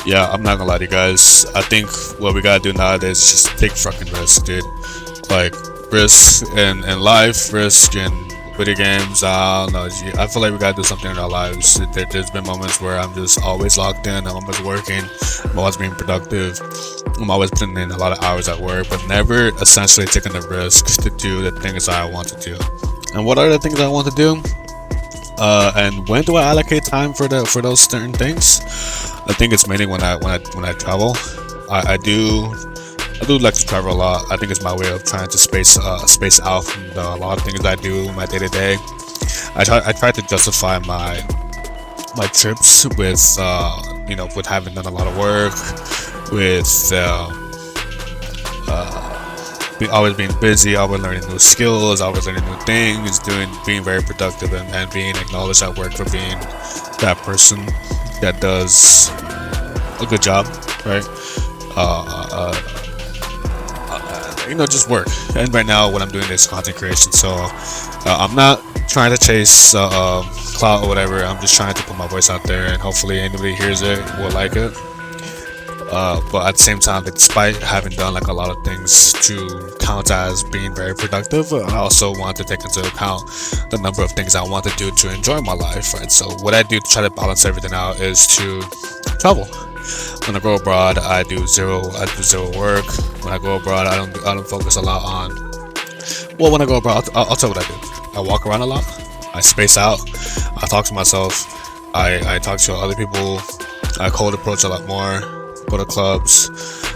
Yeah, I'm not gonna lie to you guys. I think what we gotta do nowadays is just take fucking risks, dude. Like, risk in life, risk in video games. I don't know. I feel like we gotta do something in our lives. There's been moments where I'm just always locked in. I'm always working. I'm always being productive. I'm always putting in a lot of hours at work, but never essentially taking the risk to do the things I want to do. And what are the things I want to do? And when do I allocate time for those certain things? I think it's mainly when I travel. I do like to travel a lot. I think it's my way of trying to space out from a lot of things I do in my day to day. I try to justify my trips with with having done a lot of work, with always being busy, always learning new skills, always learning new things, being very productive, and being acknowledged at work for being that person that does a good job, right? Just work. And right now, what I'm doing is content creation. So I'm not trying to chase clout or whatever. I'm just trying to put my voice out there, and hopefully anybody hears it will like it. But at the same time, despite having done like a lot of things to count as being very productive, I also want to take into account the number of things I want to do to enjoy my life, right? So what I do to try to balance everything out is to travel. When I go abroad, I do zero work. When I go abroad, I don't focus a lot on. Well, when I go abroad, I'll tell you what I do. I walk around a lot. I space out. I talk to myself. I talk to other people. I cold approach a lot more. Go to clubs.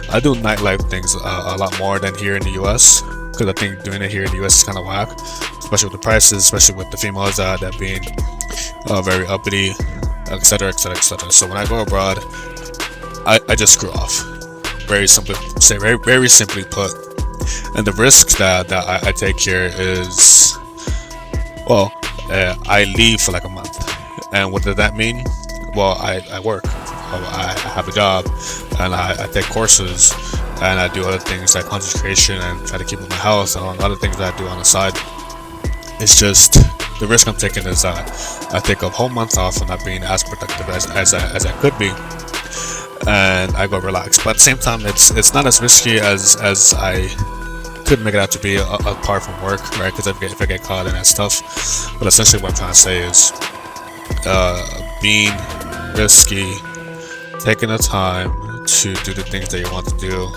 I do nightlife things a lot more than here in the US, because I think doing it here in the US is kind of whack, especially with the prices, especially with the females that being very uppity, etc, etc, etc. So when I go abroad, I just screw off. Very simply put. And the risk that I take here is, well, I leave for like a month. And what does that mean? Well, I work. I have a job, and I take courses, and I do other things like content creation and try to keep up my health, and other things that I do on the side. It's just the risk I'm taking is that I take a whole month off and not being as productive as I could be, and I go relax. But at the same time, it's not as risky as I could make it out to be apart from work, right? Because if I get caught in that stuff. But essentially, what I'm trying to say is being risky, taking the time to do the things that you want to do,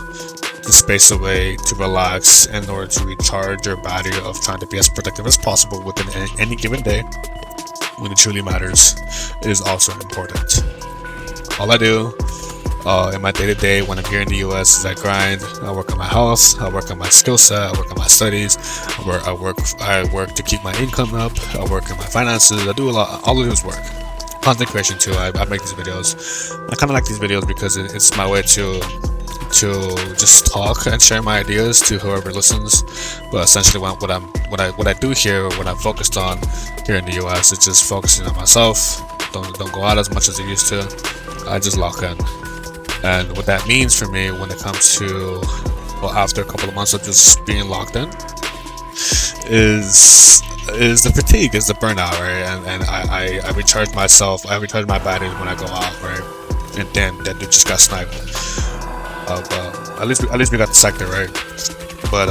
to space away, to relax, in order to recharge your battery of trying to be as productive as possible within any given day when it truly matters, is also important. All I do in my day-to-day when I'm here in the US is I grind. I work on my health, I work on my skill set, I work on my studies, I work to keep my income up, I work on my finances. I do a lot. All I do is work. Content creation too. I make these videos. I kind of like these videos because it's my way to just talk and share my ideas to whoever listens. But essentially, what I do here, what I'm focused on here in the US, is just focusing on myself. Don't go out as much as I used to. I just lock in. And what that means for me when it comes to, well, after a couple of months of just being locked in, is the fatigue, is the burnout, right? And I recharge myself, I recharge my batteries when I go out, right? And then that dude just got sniped. At least we got the sector, right? But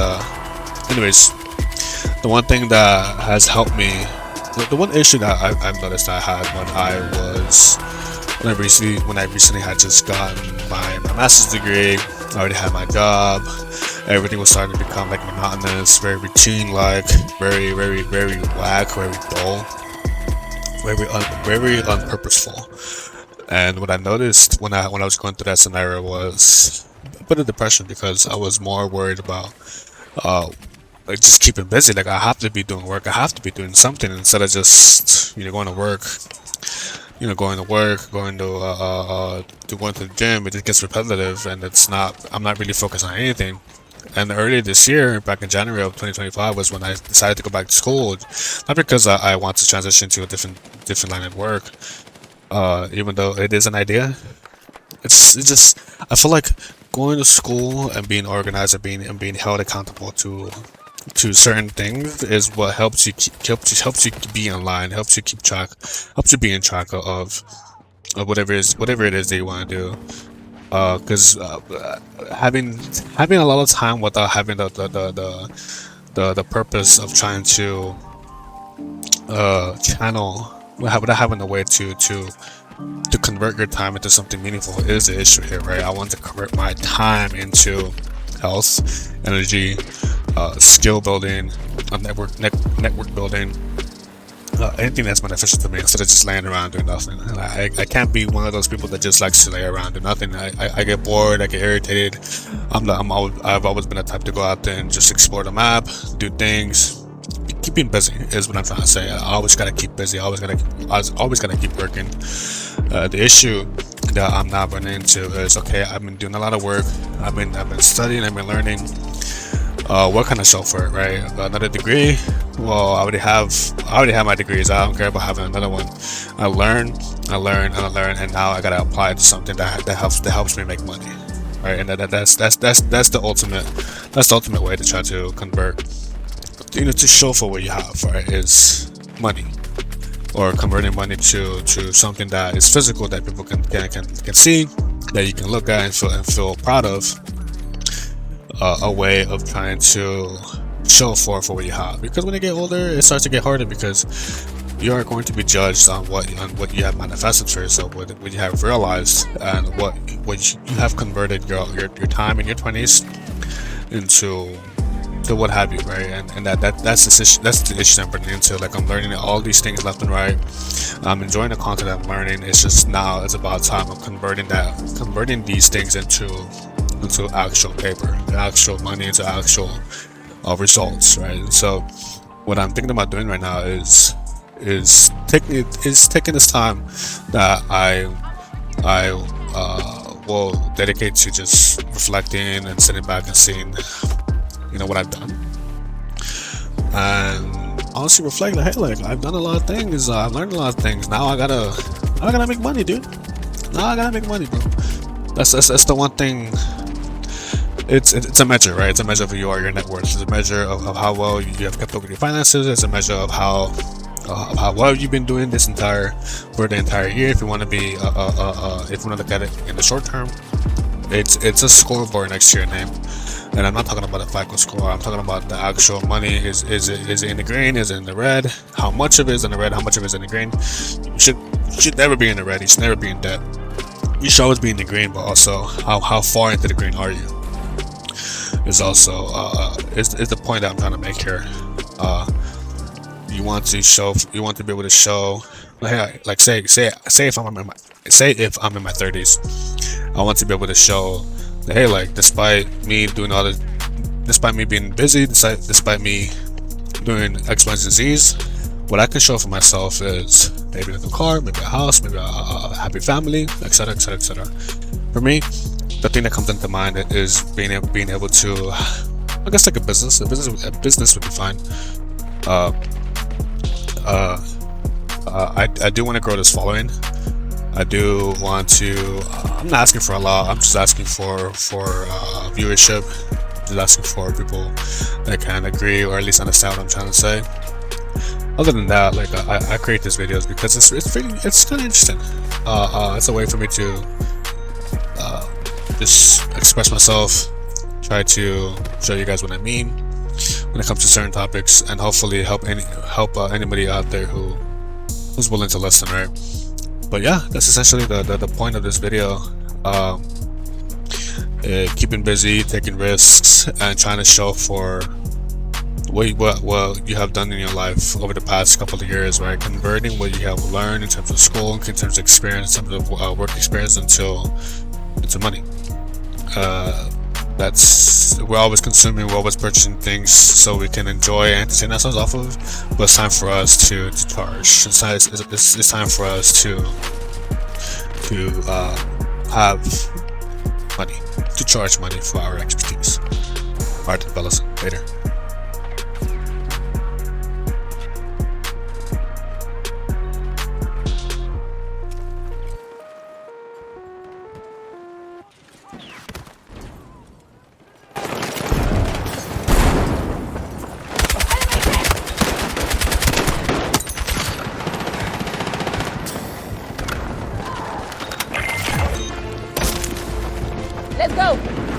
anyways, the one thing that has helped me, the one issue that I've noticed I had when I recently had just gotten my master's degree, I already had my job. Everything was starting to become like monotonous, very routine-like, very whack, very dull, very unpurposeful. And what I noticed when I was going through that scenario was a bit of depression, because I was more worried about like just keeping busy. Like, I have to be doing work, I have to be doing something, instead of just going to work. Going to the gym. It just gets repetitive, and I'm not really focused on anything. And earlier this year, back in January of 2025, was when I decided to go back to school. Not because I want to transition to a different line of work, even though it is an idea. It's just, I feel like going to school and being organized and being held accountable to certain things is what helps you be in line, helps you keep track, helps you be in track of whatever it is that you want to do. Because having having a lot of time without having the purpose of trying to channel without having a way to convert your time into something meaningful is the issue here, right? I want to convert my time into health, energy, skill building, network building, anything that's beneficial to me instead of just laying around doing nothing. I can't be one of those people that just likes to lay around do nothing. I get bored, I get irritated. I've always been the type to go out there and just explore the map, do things. Keeping busy is what I'm trying to say. I always gotta keep busy. I always gotta keep working. The issue that I'm not running into is, okay, I've been doing a lot of work. I've been studying. I've been learning. What kind of show for it, right? Another degree? Well, I already have my degrees. I don't care about having another one. I learn, and now I gotta apply it to something that helps me make money, right? And that's the ultimate way to try to convert, to show for what you have, right? Is money, or converting money to something that is physical that people can see, that you can look at and feel proud of. A way of trying to show for what you have, because when you get older it starts to get harder, because you are going to be judged on what you have manifested for yourself, what you have realized, and what you have converted your time in your 20s into what have you, right? And that's the issue I'm running into. Like, I'm learning all these things left and right. I'm enjoying the content I'm learning. It's just now it's about time of converting these things into actual paper, actual money, into actual results, right? And so what I'm thinking about doing right now is taking this time that I will dedicate to just reflecting and sitting back and seeing, what I've done, and honestly reflect, like, hey, like, I've done a lot of things, I've learned a lot of things. Now I gotta make money, dude. Now I gotta make money, bro. That's the one thing. It's a measure, right? It's a measure of who you are, your net worth. It's a measure of how well you have kept up with your finances. It's a measure of how well you've been doing for the entire year. If you want to be, if you want to look at it in the short term, it's a scoreboard next to your name. And I'm not talking about a FICO score. I'm talking about the actual money. Is it in the green? Is it in the red? How much of it is in the red? How much of it is in the green? You should never be in the red. You should never be in debt. You should always be in the green, but also how far into the green are you? Is also is the point that I'm trying to make here. You want to be able to show, like, say if I'm in my 30s, I want to be able to show that, hey, like, despite me being busy, despite me doing X, Y, and Z's, what I can show for myself is maybe a new car, maybe a house, maybe a happy family, etc., etc., etc. For me, the thing that comes into mind is being able to, I guess, like a business would be fine. I do want to grow this following. I do want to. I'm not asking for a lot. I'm just asking for viewership. Just asking for people that can agree or at least understand what I'm trying to say. Other than that, like, I create these videos because it's kind of interesting. It's a way for me to just express myself, try to show you guys what I mean when it comes to certain topics, and hopefully help anybody out there who's willing to listen, right? But yeah, that's essentially the point of this video. Keeping busy, taking risks, and trying to show for what you have done in your life over the past couple of years, right? Converting what you have learned in terms of school, in terms of experience, in terms of work experience, into money. We're always consuming, we're always purchasing things so we can enjoy and entertain ourselves off of, but it's time for us to charge. It's time for us to have money, to charge money for our expertise. Alright, fellas, later. guys go.